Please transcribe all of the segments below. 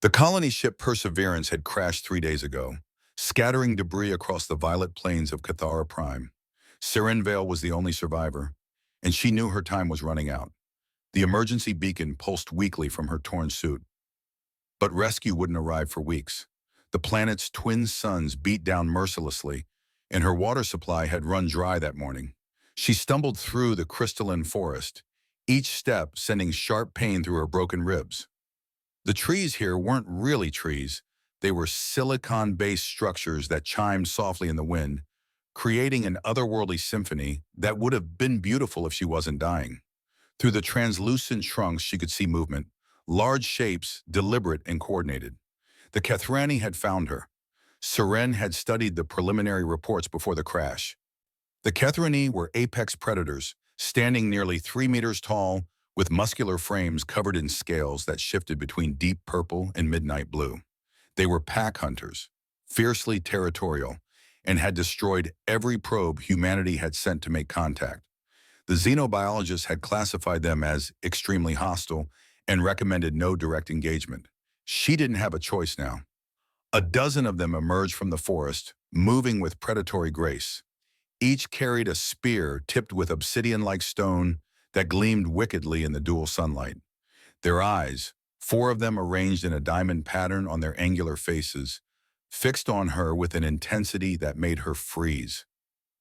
The colony ship Perseverance had crashed 3 days ago, scattering debris across the violet plains of Cathara Prime. Siren Vale was the only survivor, and she knew her time was running out. The emergency beacon pulsed weakly from her torn suit, but rescue wouldn't arrive for weeks. The planet's twin suns beat down mercilessly, and her water supply had run dry that morning. She stumbled through the crystalline forest, each step sending sharp pain through her broken ribs. The trees here weren't really trees. They were silicon-based structures that chimed softly in the wind, creating an otherworldly symphony that would have been beautiful if she wasn't dying. Through the translucent trunks, she could see movement, large shapes, deliberate and coordinated. The Kethrani had found her. Seren had studied the preliminary reports before the crash. The Kethrani were apex predators, standing nearly 3 meters tall, with muscular frames covered in scales that shifted between deep purple and midnight blue. They were pack hunters, fiercely territorial, and had destroyed every probe humanity had sent to make contact. The xenobiologists had classified them as extremely hostile and recommended no direct engagement. She didn't have a choice now. A dozen of them emerged from the forest, moving with predatory grace. Each carried a spear tipped with obsidian-like stone that gleamed wickedly in the dual sunlight. Their eyes, 4 of them arranged in a diamond pattern on their angular faces, fixed on her with an intensity that made her freeze.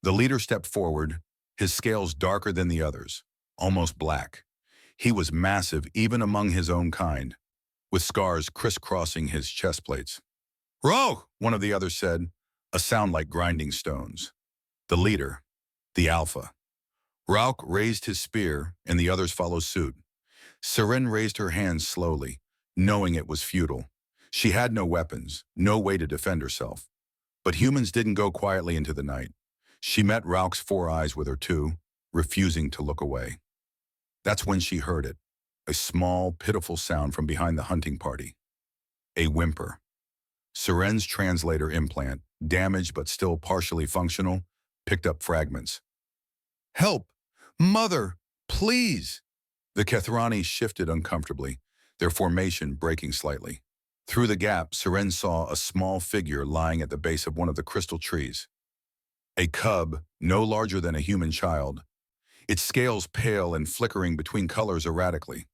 The leader stepped forward, his scales darker than the others, almost black. He was massive even among his own kind, with scars crisscrossing his chest plates. "Rogue!" one of the others said, a sound like grinding stones. The leader, the alpha. Rauk raised his spear, and the others followed suit. Seren raised her hands slowly, knowing it was futile. She had no weapons, no way to defend herself. But humans didn't go quietly into the night. She met Rauk's 4 eyes with her too, refusing to look away. That's when she heard it, a small, pitiful sound from behind the hunting party. A whimper. Seren's translator implant, damaged but still partially functional, picked up fragments. "Help! Mother! Please!" The Kethrani shifted uncomfortably, their formation breaking slightly. Through the gap, Seren saw a small figure lying at the base of one of the crystal trees. A cub, no larger than a human child, its scales pale and flickering between colors erratically.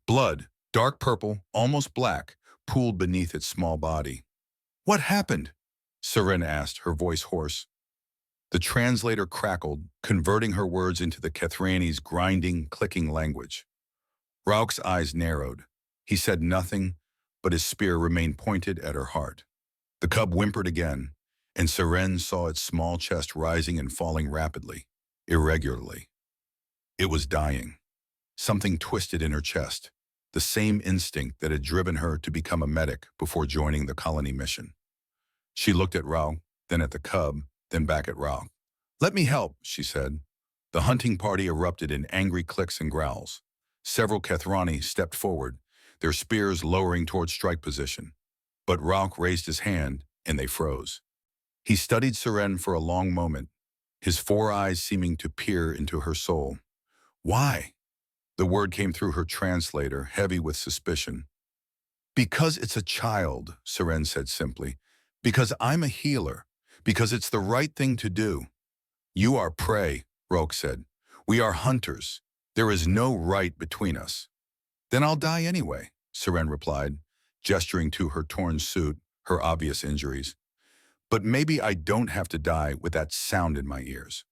Blood, dark purple, almost black, pooled beneath its small body. "What happened?" Seren asked, her voice hoarse. The translator crackled, converting her words into the Kethrani's grinding, clicking language. Rauk's eyes narrowed. He said nothing, but his spear remained pointed at her heart. The cub whimpered again, and Seren saw its small chest rising and falling rapidly, irregularly. It was dying. Something twisted in her chest, the same instinct that had driven her to become a medic before joining the colony mission. She looked at Rauk, then at the cub, then back at Rauk. "Let me help," she said. The hunting party erupted in angry clicks and growls. Several Kethrani stepped forward, their spears lowering toward strike position. But Rauk raised his hand, and they froze. He studied Seren for a long moment, his 4 eyes seeming to peer into her soul. "Why?" The word came through her translator, heavy with suspicion. "Because it's a child," Seren said simply. "Because I'm a healer. Because it's the right thing to do." "You are prey," Roke said. "We are hunters. There is no right between us." "Then I'll die anyway," Seren replied, gesturing to her torn suit, her obvious injuries. "But maybe I don't have to die with that sound in my ears."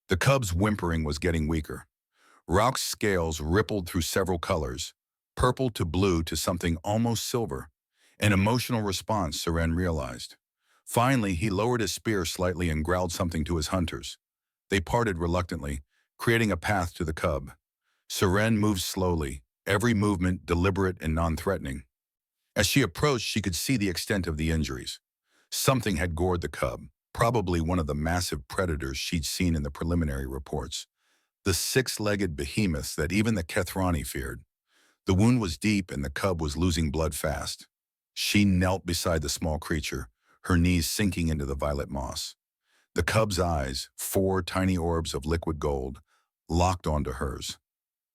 The cub's whimpering was getting weaker. Rauk's scales rippled through several colors, purple to blue to something almost silver, an emotional response, Seren realized. Finally, he lowered his spear slightly and growled something to his hunters. They parted reluctantly, creating a path to the cub. Seren moved slowly, every movement deliberate and non-threatening. As she approached, she could see the extent of the injuries. Something had gored the cub, probably one of the massive predators she'd seen in the preliminary reports. The 6-legged behemoths that even the Kethrani feared. The wound was deep and the cub was losing blood fast. She knelt beside the small creature, her knees sinking into the violet moss. The cub's eyes, 4 tiny orbs of liquid gold, locked onto hers.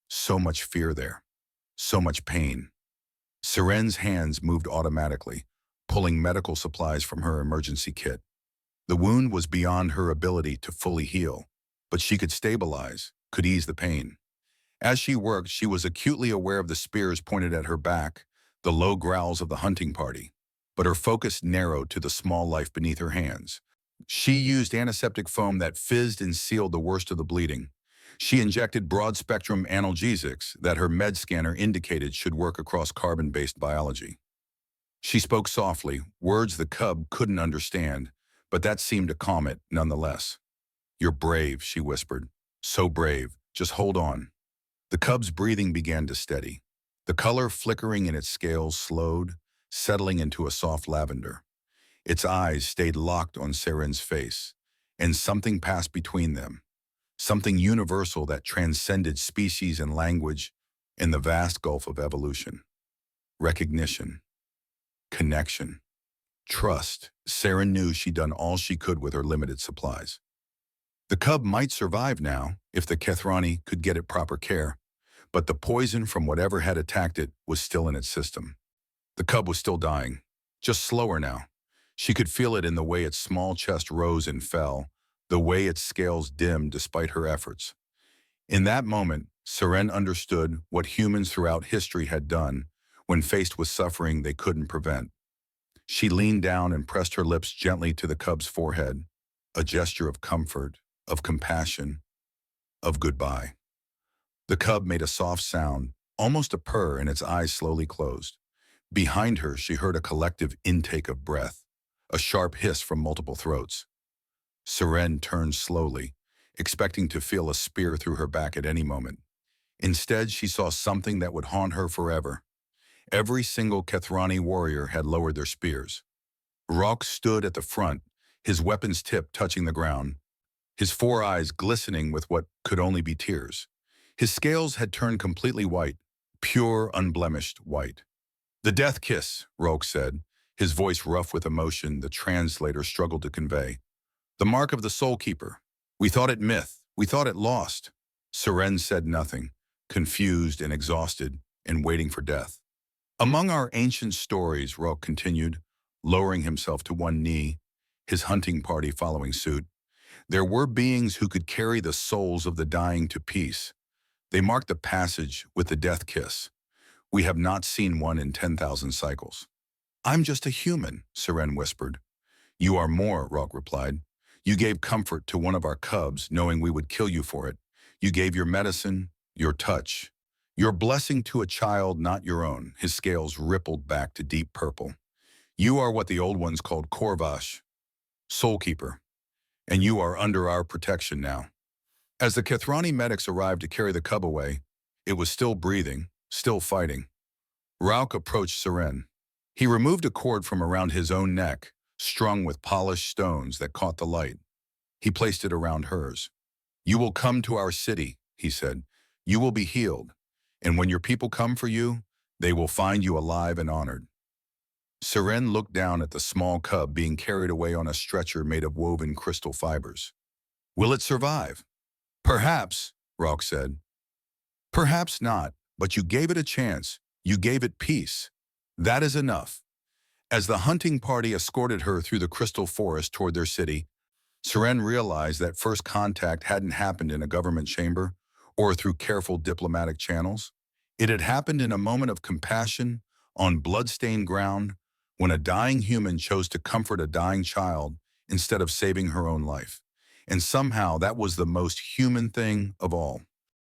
So much fear there. So much pain. Seren's hands moved automatically, pulling medical supplies from her emergency kit. The wound was beyond her ability to fully heal, but she could stabilize, could ease the pain. As she worked, she was acutely aware of the spears pointed at her back, the low growls of the hunting party, but her focus narrowed to the small life beneath her hands. She used antiseptic foam that fizzed and sealed the worst of the bleeding. She injected broad-spectrum analgesics that her med scanner indicated should work across carbon-based biology. She spoke softly, words the cub couldn't understand, but that seemed to calm it nonetheless. "You're brave," she whispered. "So brave. Just hold on." The cub's breathing began to steady. The color flickering in its scales slowed, settling into a soft lavender. Its eyes stayed locked on Seren's face, and something passed between them. Something universal that transcended species and language in the vast gulf of evolution. Recognition. Connection. Trust. Seren knew she'd done all she could with her limited supplies. The cub might survive now, if the Kethrani could get it proper care, but the poison from whatever had attacked it was still in its system. The cub was still dying, just slower now. She could feel it in the way its small chest rose and fell, the way its scales dimmed despite her efforts. In that moment, Seren understood what humans throughout history had done when faced with suffering they couldn't prevent. She leaned down and pressed her lips gently to the cub's forehead, a gesture of comfort, of compassion, of goodbye. The cub made a soft sound, almost a purr, and its eyes slowly closed. Behind her, she heard a collective intake of breath, a sharp hiss from multiple throats. Seren turned slowly, expecting to feel a spear through her back at any moment. Instead, she saw something that would haunt her forever. Every single Kethrani warrior had lowered their spears. Rauch stood at the front, his weapon's tip touching the ground, his four eyes glistening with what could only be tears. His scales had turned completely white, pure, unblemished white. "The death kiss," Rauch said, his voice rough with emotion the translator struggled to convey. "The mark of the Soul Keeper. We thought it myth. We thought it lost." Seren said nothing, confused and exhausted, and waiting for death. "Among our ancient stories," Rauch continued, lowering himself to one knee, his hunting party following suit, "there were beings who could carry the souls of the dying to peace. They marked the passage with the death kiss. We have not seen one in 10,000 cycles." "I'm just a human," Seren whispered. "You are more," Rauch replied. "You gave comfort to one of our cubs, knowing we would kill you for it. You gave your medicine, your touch, your blessing to a child not your own." His scales rippled back to deep purple. "You are what the old ones called Korvash, Soul Keeper, and you are under our protection now." As the Kethrani medics arrived to carry the cub away, it was still breathing, still fighting. Rauch approached Seren. He removed a cord from around his own neck, strung with polished stones that caught the light. He placed it around hers. "You will come to our city," he said. "You will be healed, and when your people come for you, they will find you alive and honored." Seren looked down at the small cub being carried away on a stretcher made of woven crystal fibers. "Will it survive?" "Perhaps," Rauch said. "Perhaps not, but you gave it a chance. You gave it peace. That is enough." As the hunting party escorted her through the crystal forest toward their city, Seren realized that first contact hadn't happened in a government chamber or through careful diplomatic channels. It had happened in a moment of compassion on blood-stained ground when a dying human chose to comfort a dying child instead of saving her own life. And somehow that was the most human thing of all.